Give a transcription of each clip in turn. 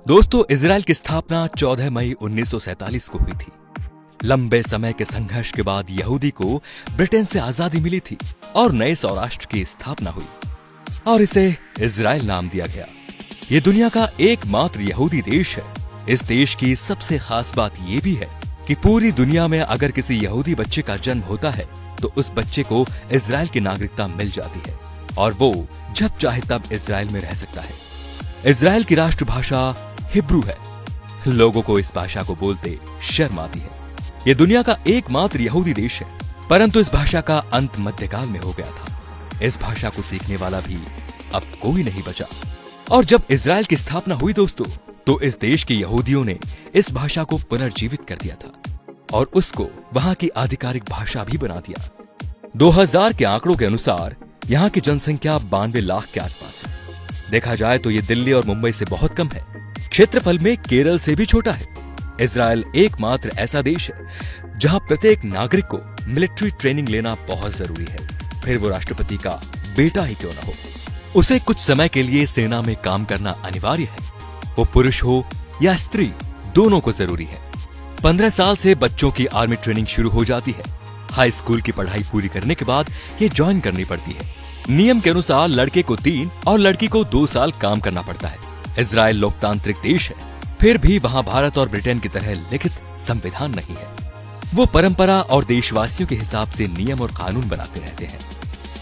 दोस्तों, इजराइल की स्थापना 14 मई 1947 को हुई थी। लंबे समय के संघर्ष के बाद यहूदी को ब्रिटेन से आजादी मिली थी और नए सौराष्ट्र की स्थापना हुई और इसे इजराइल नाम दिया गया। ये दुनिया का एकमात्र यहूदी देश है। इस देश की सबसे खास बात यह भी है कि पूरी दुनिया में अगर किसी यहूदी बच्चे का जन्म होता है तो उस बच्चे को इजराइल की नागरिकता मिल जाती है और वो जब चाहे तब इजराइल में रह सकता है। इजराइल की राष्ट्रभाषा हिब्रू है। लोगों को इस भाषा को बोलते शर्म आती है। यह दुनिया का एकमात्र यहूदी देश है, परंतु इस भाषा का अंत मध्यकाल में हो गया था। इस भाषा को सीखने वाला भी अब कोई नहीं बचा। और जब इजराइल की स्थापना हुई दोस्तों, तो इस देश के यहूदियों ने इस भाषा को पुनर्जीवित कर दिया था और उसको वहां की आधिकारिक भाषा भी बना दिया। 2000 के आंकड़ों के अनुसार यहाँ की जनसंख्या 92 लाख के आसपास है। देखा जाए तो ये दिल्ली और मुंबई से बहुत कम है। क्षेत्रफल में केरल से भी छोटा है। इजराइल एकमात्र ऐसा देश है जहां प्रत्येक नागरिक को मिलिट्री ट्रेनिंग लेना बहुत जरूरी है, फिर वो राष्ट्रपति का बेटा ही क्यों ना हो। उसे कुछ समय के लिए सेना में काम करना अनिवार्य है। वो पुरुष हो या स्त्री, दोनों को जरूरी है। 15 साल से बच्चों की आर्मी ट्रेनिंग शुरू हो जाती है। हाई स्कूल की पढ़ाई पूरी करने के बाद ये ज्वाइन करनी पड़ती है। नियम के अनुसार लड़के को 3 और लड़की को 2 साल काम करना पड़ता है। इजराइल लोकतांत्रिक देश है, फिर भी वहां भारत और ब्रिटेन की तरह लिखित संविधान नहीं है। वो परंपरा और देशवासियों के हिसाब से नियम और कानून बनाते रहते हैं।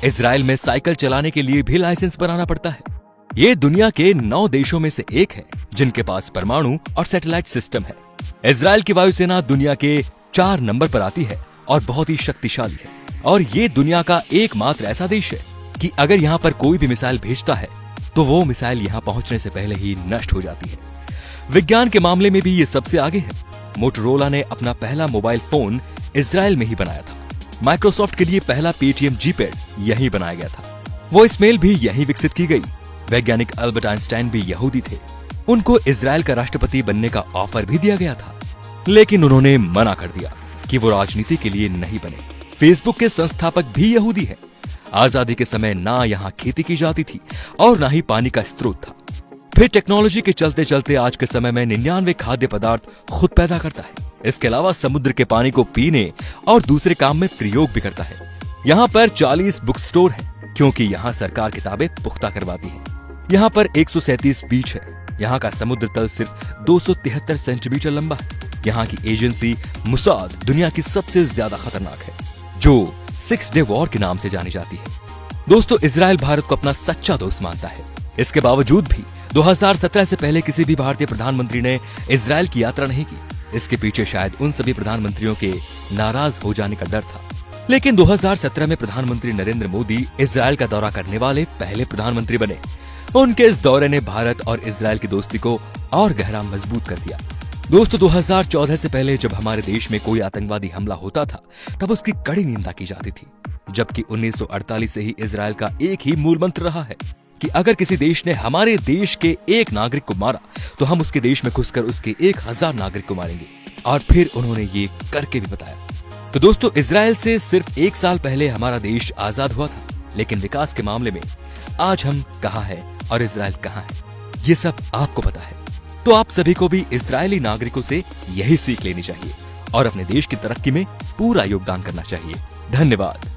इजराइल में साइकिल चलाने के लिए भी लाइसेंस बनाना पड़ता है। ये दुनिया के 9 देशों में से एक है जिनके पास परमाणु और सैटेलाइट सिस्टम है। इजराइल की वायुसेना दुनिया के 4 नंबर पर आती है और बहुत ही शक्तिशाली है। और ये दुनिया का एकमात्र ऐसा देश है कि अगर यहाँ पर कोई भी मिसाइल भेजता है तो वो मिसाइल यहाँ पहुंचने से पहले ही नष्ट हो जाती है। विज्ञान के मामले में भी ये सबसे आगे है। मोटोरोला ने अपना पहला मोबाइल फोन इजराइल में ही बनाया था। माइक्रोसॉफ्ट के लिए पहला पेटीएम जीपैड यहीं बनाया गया था। वॉइसमेल भी यहीं विकसित की गई। वैज्ञानिक अल्बर्ट आइंस्टाइन भी यहूदी थे। उनको इजराइल का राष्ट्रपति बनने का ऑफर भी दिया गया था, लेकिन उन्होंने मना कर दिया कि वो राजनीति के लिए नहीं बने। फेसबुक के संस्थापक भी यहूदी हैं। आजादी के समय ना यहाँ खेती की जाती थी और ना ही पानी का स्रोत था। फिर टेक्नोलॉजी के चलते चलते आज के समय में 99 खाद्य पदार्थ खुद पैदा करता है। इसके अलावा समुद्र के पानी को पीने और दूसरे काम में प्रयोग भी करता है। यहाँ पर 40 बुक स्टोर है क्योंकि यहाँ सरकार किताबें पुख्ता करवाती है। यहाँ पर 137 बीच है। यहाँ का समुद्र तल सिर्फ 273 सेंटीमीटर लंबा है। यहाँ की एजेंसी मुसाद दुनिया की सबसे ज्यादा खतरनाक है, जो 6 डे वॉर के नाम से जानी जाती है। दोस्तों, इजराइल भारत को अपना सच्चा दोस्त मानता है। इसके बावजूद भी 2017 से पहले किसी भी भारतीय प्रधानमंत्री ने इजराइल की यात्रा नहीं की। इसके पीछे शायद उन सभी प्रधानमंत्रियों के नाराज हो जाने का डर था। लेकिन 2017 में प्रधानमंत्री नरेंद्र मोदी इजराइल का दौरा करने वाले पहले प्रधानमंत्री बने। उनके इस दौरे ने भारत और इजराइल की दोस्ती को और गहरा मजबूत कर दिया। दोस्तों, 2014 से पहले जब हमारे देश में कोई आतंकवादी हमला होता था तब उसकी कड़ी निंदा की जाती थी, जबकि 1948 से ही इजराइल का एक ही मूल मंत्र रहा है कि अगर किसी देश ने हमारे देश के एक नागरिक को मारा तो हम उसके देश में घुसकर उसके 1000 नागरिक को मारेंगे। और फिर उन्होंने ये करके भी बताया। तो दोस्तों, इजराइल से सिर्फ 1 साल पहले हमारा देश आजाद हुआ था, लेकिन विकास के मामले में आज हम कहाँ हैं और इजराइल कहाँ है, ये सब आपको पता है। तो आप सभी को भी इजरायली नागरिकों से यही सीख लेनी चाहिए और अपने देश की तरक्की में पूरा योगदान करना चाहिए। धन्यवाद।